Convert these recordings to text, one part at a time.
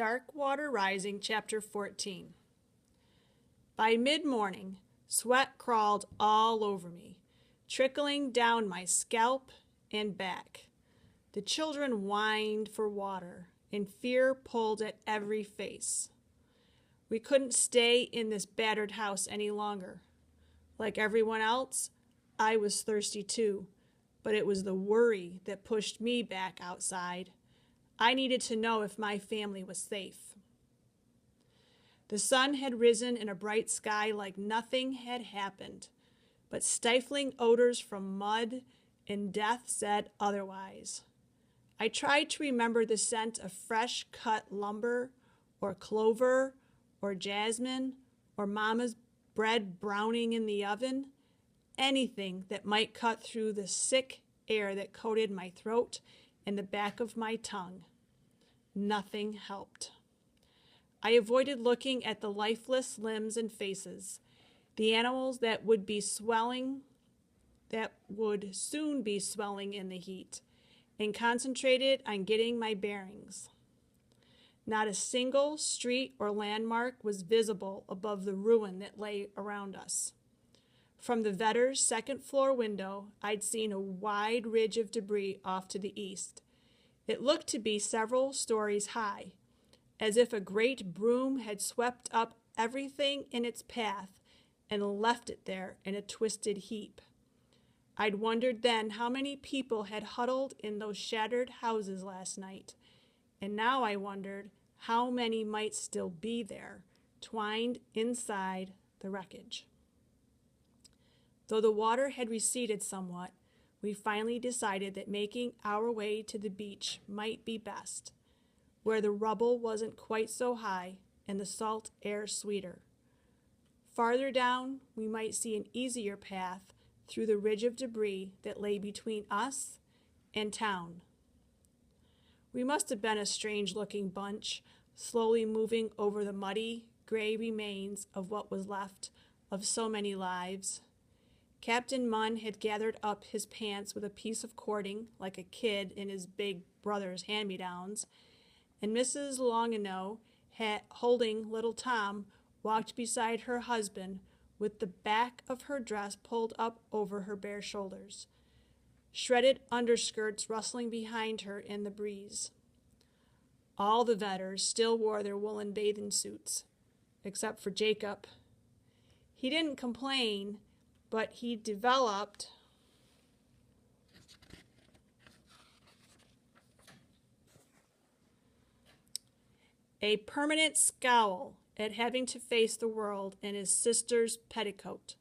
Dark Water Rising, Chapter 14. By mid-morning, sweat crawled all over me, trickling down my scalp and back. The children whined for water, and fear pulled at every face. We couldn't stay in this battered house any longer. Like everyone else, I was thirsty too, but it was the worry that pushed me back outside. I needed to know if my family was safe. The sun had risen in a bright sky like nothing had happened, but stifling odors from mud and death said otherwise. I tried to remember the scent of fresh cut lumber, or clover, or jasmine, or Mama's bread browning in the oven, anything that might cut through the sick air that coated my throat and the back of my tongue. Nothing helped. I avoided looking at the lifeless limbs and faces, the animals that would soon be swelling in the heat, and concentrated on getting my bearings. Not a single street or landmark was visible above the ruin that lay around us. From the vetter's second-floor window, I'd seen a wide ridge of debris off to the east. It looked to be several stories high, as if a great broom had swept up everything in its path and left it there in a twisted heap. I'd wondered then how many people had huddled in those shattered houses last night, and now I wondered how many might still be there, twined inside the wreckage. Though the water had receded somewhat, we finally decided that making our way to the beach might be best, where the rubble wasn't quite so high and the salt air sweeter. Farther down, we might see an easier path through the ridge of debris that lay between us and town. We must have been a strange-looking bunch, slowly moving over the muddy, gray remains of what was left of so many lives. Captain Munn had gathered up his pants with a piece of cording, like a kid in his big brother's hand-me-downs, and Mrs. Longino, holding little Tom, walked beside her husband with the back of her dress pulled up over her bare shoulders, shredded underskirts rustling behind her in the breeze. All the vetters still wore their woolen bathing suits, except for Jacob. He didn't complain, but he developed a permanent scowl at having to face the world in his sister's petticoat.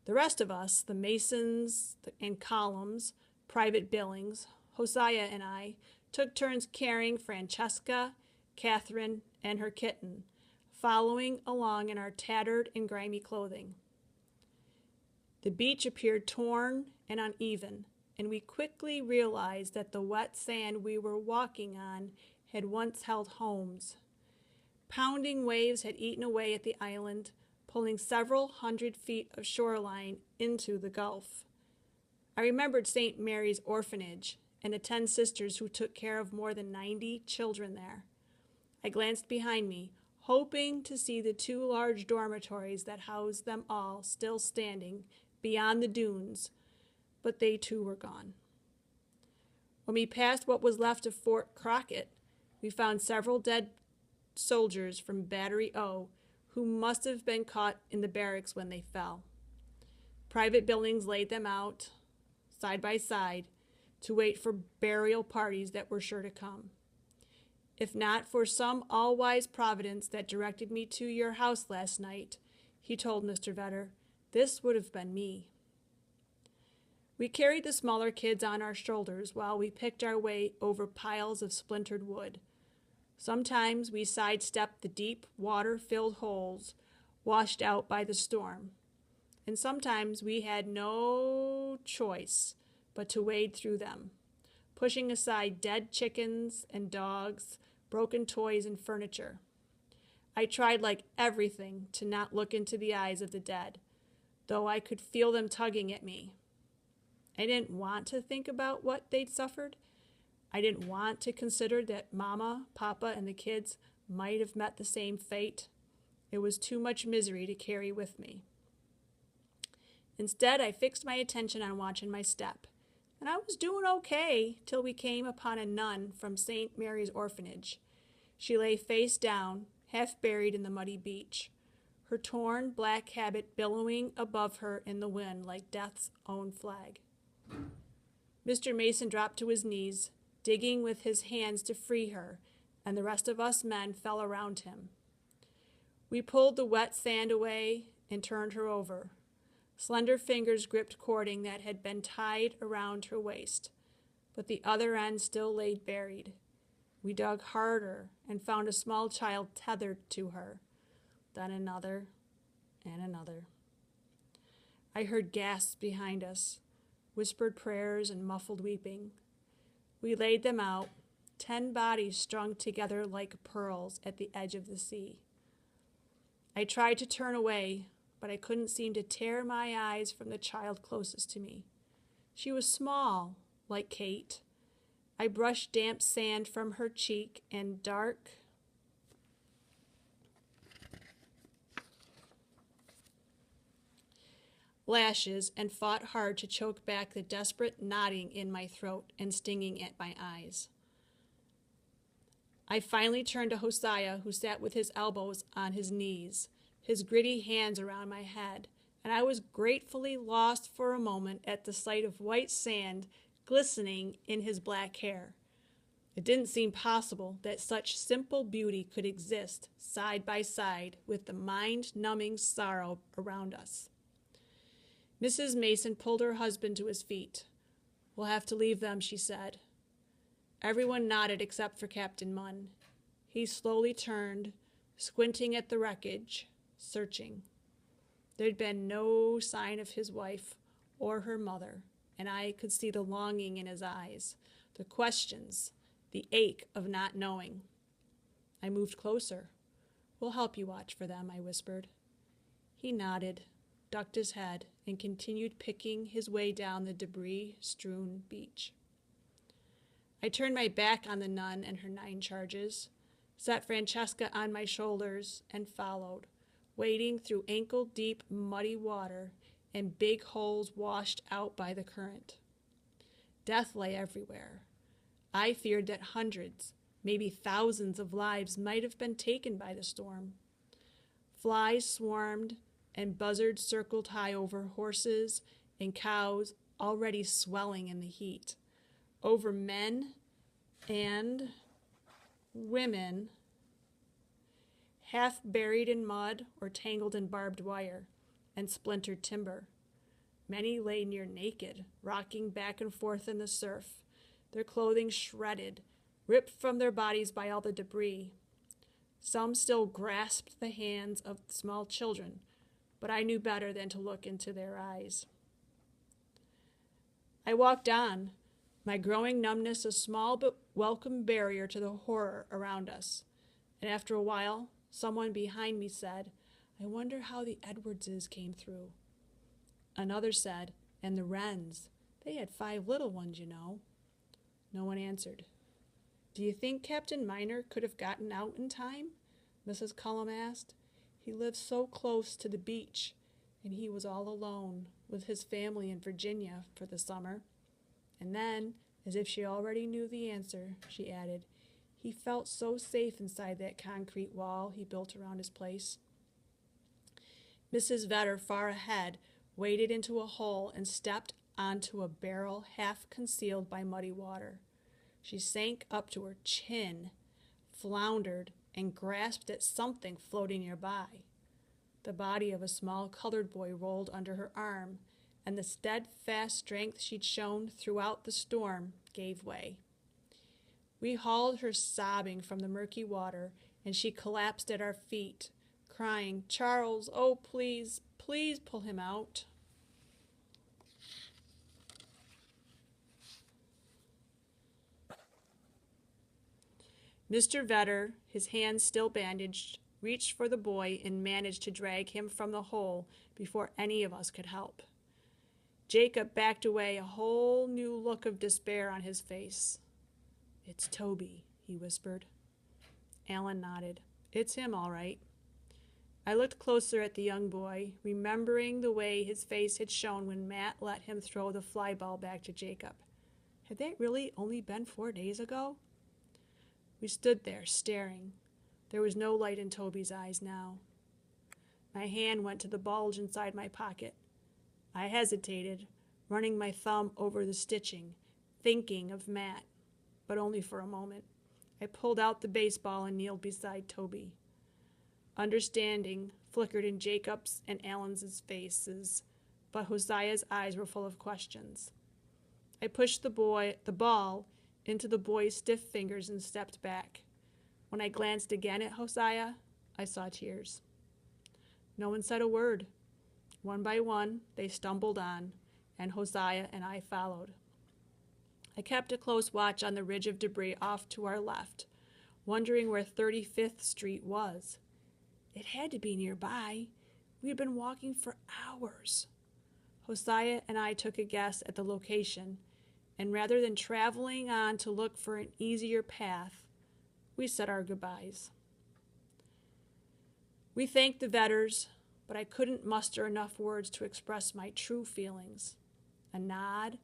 The rest of us, the Masons and Columns, Private Billings, Hosea and I, took turns carrying Francesca, Catherine, and her kitten, following along in our tattered and grimy clothing. The beach appeared torn and uneven, and we quickly realized that the wet sand we were walking on had once held homes. Pounding waves had eaten away at the island, pulling several hundred feet of shoreline into the Gulf. I remembered St. Mary's Orphanage and the 10 sisters who took care of more than 90 children there. I glanced behind me, hoping to see the 2 large dormitories that housed them all still standing beyond the dunes, but they too were gone. When we passed what was left of Fort Crockett, we found several dead soldiers from Battery O who must have been caught in the barracks when they fell. Private Billings laid them out, side by side, to wait for burial parties that were sure to come. If not for some all-wise providence that directed me to your house last night, he told Mr. Vetter, this would have been me. We carried the smaller kids on our shoulders while we picked our way over piles of splintered wood. Sometimes we sidestepped the deep, water-filled holes washed out by the storm, and sometimes we had no choice but to wade through them, pushing aside dead chickens and dogs, broken toys and furniture. I tried like everything to not look into the eyes of the dead, though I could feel them tugging at me. I didn't want to think about what they'd suffered. I didn't want to consider that Mama, Papa, and the kids might have met the same fate. It was too much misery to carry with me. Instead, I fixed my attention on watching my step, and I was doing okay till we came upon a nun from St. Mary's Orphanage. She lay face down, half buried in the muddy beach, her torn black habit billowing above her in the wind like death's own flag. Mr. Mason dropped to his knees, digging with his hands to free her, and the rest of us men fell around him. We pulled the wet sand away and turned her over. Slender fingers gripped cording that had been tied around her waist, but the other end still lay buried. We dug harder and found a small child tethered to her, then another and another. I heard gasps behind us, whispered prayers and muffled weeping. We laid them out, 10 bodies strung together like pearls at the edge of the sea. I tried to turn away, but I couldn't seem to tear my eyes from the child closest to me. She was small, like Kate. I brushed damp sand from her cheek and dark lashes and fought hard to choke back the desperate knotting in my throat and stinging at my eyes. I finally turned to Hosea, who sat with his elbows on his knees, his gritty hands around my head, and I was gratefully lost for a moment at the sight of white sand glistening in his black hair. It didn't seem possible that such simple beauty could exist side by side with the mind-numbing sorrow around us. Mrs. Mason pulled her husband to his feet. "We'll have to leave them," she said. Everyone nodded except for Captain Munn. He slowly turned, squinting at the wreckage, searching. There'd been no sign of his wife or her mother, and I could see the longing in his eyes, the questions, the ache of not knowing. I moved closer. "We'll help you watch for them," I whispered. He nodded, ducked his head, and continued picking his way down the debris-strewn beach. I turned my back on the nun and her 9 charges, set Francesca on my shoulders, and followed, wading through ankle-deep muddy water and big holes washed out by the current. Death lay everywhere. I feared that hundreds, maybe thousands of lives might have been taken by the storm. Flies swarmed, and buzzards circled high over horses and cows already swelling in the heat, over men and women half buried in mud or tangled in barbed wire and splintered timber. Many lay near naked, rocking back and forth in the surf, their clothing shredded, ripped from their bodies by all the debris. Some still grasped the hands of small children, but I knew better than to look into their eyes. I walked on, my growing numbness a small but welcome barrier to the horror around us, and after a while, someone behind me said, "I wonder how the Edwardses came through." Another said, "And the Wrens. They had 5 little ones, you know." No one answered. "Do you think Captain Miner could have gotten out in time?" Mrs. Cullum asked. "He lived so close to the beach, and he was all alone with his family in Virginia for the summer." And then, as if she already knew the answer, she added, "He felt so safe inside that concrete wall he built around his place." Mrs. Vedder, far ahead, waded into a hole and stepped onto a barrel half concealed by muddy water. She sank up to her chin, floundered, and grasped at something floating nearby. The body of a small colored boy rolled under her arm, and the steadfast strength she'd shown throughout the storm gave way. We hauled her sobbing from the murky water, and she collapsed at our feet, crying, "Charles, oh, please, please pull him out." Mr. Vedder, his hands still bandaged, reached for the boy and managed to drag him from the hole before any of us could help. Jacob backed away, a whole new look of despair on his face. "It's Toby," he whispered. Alan nodded. "It's him, all right." I looked closer at the young boy, remembering the way his face had shown when Matt let him throw the fly ball back to Jacob. Had that really only been 4 days ago? We stood there, staring. There was no light in Toby's eyes now. My hand went to the bulge inside my pocket. I hesitated, running my thumb over the stitching, thinking of Matt, but only for a moment. I pulled out the baseball and kneeled beside Toby. Understanding flickered in Jacob's and Alan's faces, but Hosea's eyes were full of questions. I pushed the ball into the boy's stiff fingers and stepped back. When I glanced again at Hosea, I saw tears. No one said a word. One by one, they stumbled on, and Hosea and I followed. I kept a close watch on the ridge of debris off to our left, wondering where 35th Street was. It had to be nearby. We had been walking for hours. Hosea and I took a guess at the location, and rather than traveling on to look for an easier path, we said our goodbyes. We thanked the vetters, but I couldn't muster enough words to express my true feelings. A nod,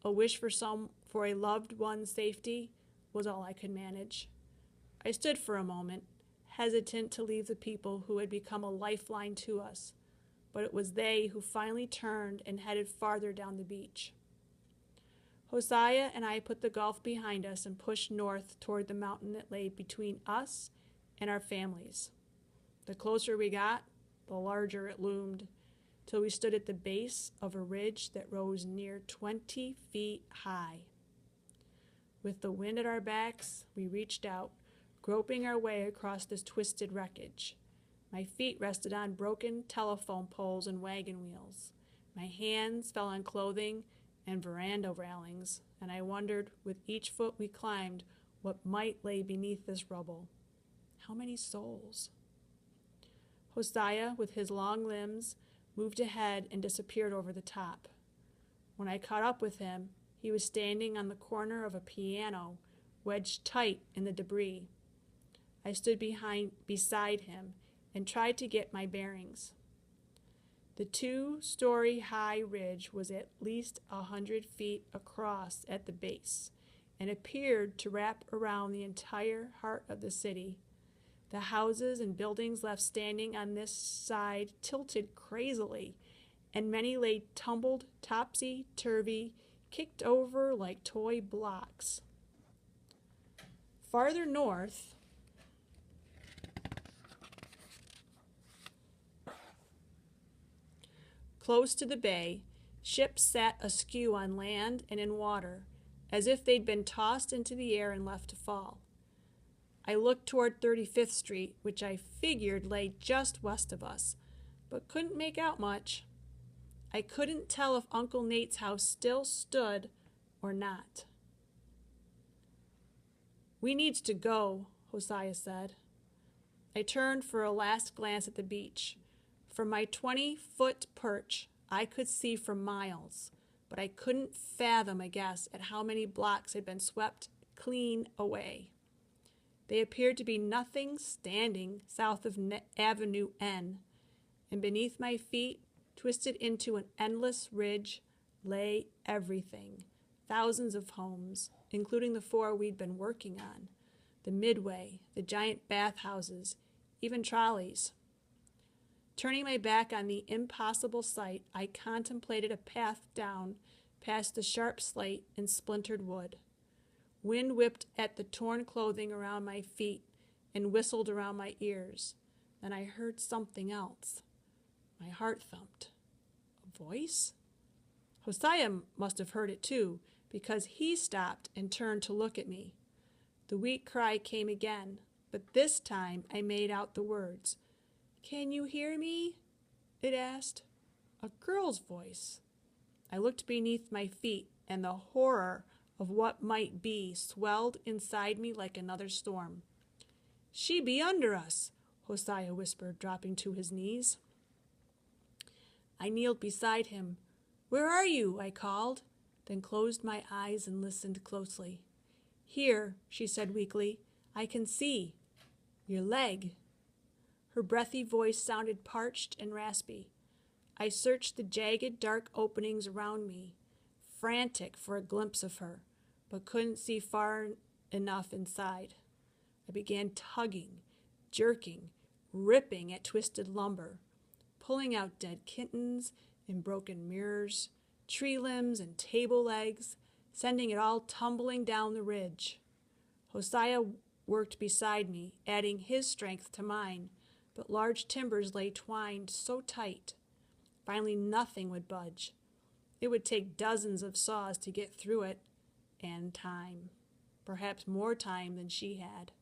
a wish for a loved one's safety was all I could manage. I stood for a moment, hesitant to leave the people who had become a lifeline to us, but it was they who finally turned and headed farther down the beach. Hosea and I put the Gulf behind us and pushed north toward the mountain that lay between us and our families. The closer we got, the larger it loomed, till we stood at the base of a ridge that rose near 20 feet high. With the wind at our backs, we reached out, groping our way across this twisted wreckage. My feet rested on broken telephone poles and wagon wheels. My hands fell on clothing and veranda railings, and I wondered, with each foot we climbed, what might lay beneath this rubble. How many souls? Hosea, with his long limbs, moved ahead and disappeared over the top. When I caught up with him, he was standing on the corner of a piano, wedged tight in the debris. I stood beside him and tried to get my bearings. The 2-story high ridge was at least 100 feet across at the base and appeared to wrap around the entire heart of the city. The houses and buildings left standing on this side tilted crazily, and many lay tumbled topsy-turvy, kicked over like toy blocks. Farther north, close to the bay, ships sat askew on land and in water, as if they'd been tossed into the air and left to fall. I looked toward 35th Street, which I figured lay just west of us, but couldn't make out much. I couldn't tell if Uncle Nate's house still stood or not. "We needs to go," Hosea said. I turned for a last glance at the beach. From my 20-foot perch, I could see for miles, but I couldn't fathom a guess at how many blocks had been swept clean away. They appeared to be nothing standing south of Avenue N, and beneath my feet, twisted into an endless ridge, lay everything. Thousands of homes, including the 4 we'd been working on, the Midway, the giant bathhouses, even trolleys. Turning my back on the impossible sight, I contemplated a path down past the sharp slate and splintered wood. Wind whipped at the torn clothing around my feet and whistled around my ears. Then I heard something else. My heart thumped. A voice? Hosea must have heard it too, because he stopped and turned to look at me. The weak cry came again, but this time I made out the words. "Can you hear me?" it asked. A girl's voice. I looked beneath my feet, and the horror of what might be swelled inside me like another storm. "She be under us," Hosea whispered, dropping to his knees. I kneeled beside him. "Where are you?" I called, then closed my eyes and listened closely. Here, she said weakly, I can see. Your leg. Her breathy voice sounded parched and raspy. I searched the jagged, dark openings around me, frantic for a glimpse of her, but couldn't see far enough inside. I began tugging, jerking, ripping at twisted lumber, pulling out dead kittens and broken mirrors, tree limbs and table legs, sending it all tumbling down the ridge. Hosea worked beside me, adding his strength to mine, but large timbers lay twined so tight. Finally, nothing would budge. It would take dozens of saws to get through it, and time. Perhaps more time than she had.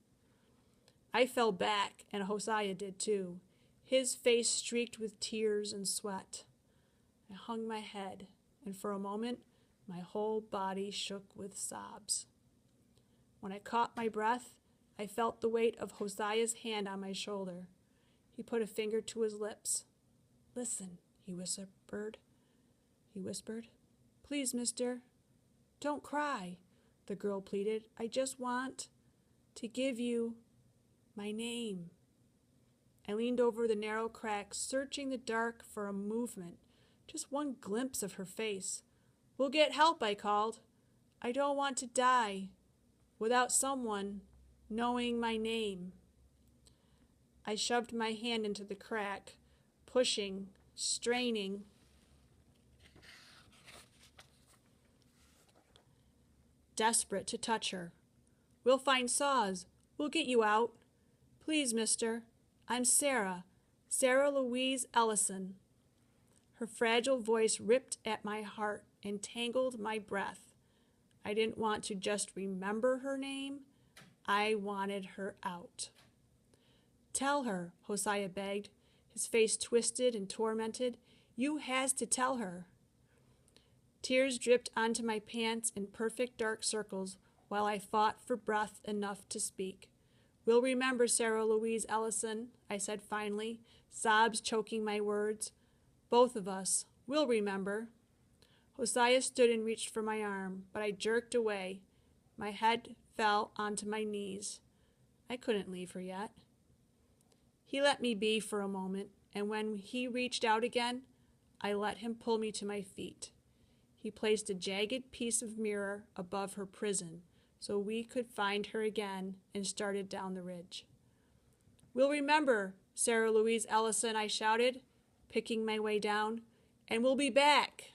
I fell back, and Hosea did too, his face streaked with tears and sweat. I hung my head, and for a moment, my whole body shook with sobs. When I caught my breath, I felt the weight of Hosea's hand on my shoulder. He put a finger to his lips. Listen, he whispered. Please, mister, don't cry, the girl pleaded. I just want to give you my name. I leaned over the narrow crack, searching the dark for a movement, just one glimpse of her face. We'll get help, I called. I don't want to die without someone knowing my name. I shoved my hand into the crack, pushing, straining. Desperate to touch her. We'll find saws. We'll get you out. Please, mister. I'm Sarah Louise Ellison. Her fragile voice ripped at my heart and tangled my breath. I didn't want to just remember her name. I wanted her out. Tell her, Hosea begged, his face twisted and tormented. You has to tell her. Tears dripped onto my pants in perfect dark circles while I fought for breath enough to speak. We'll remember Sarah Louise Ellison, I said finally, sobs choking my words. Both of us. We'll remember. Hosea stood and reached for my arm, but I jerked away. My head fell onto my knees. I couldn't leave her yet. He let me be for a moment, and when he reached out again, I let him pull me to my feet. He placed a jagged piece of mirror above her prison so we could find her again and started down the ridge. We'll remember, Sarah Louise Ellison, I shouted, picking my way down, and we'll be back.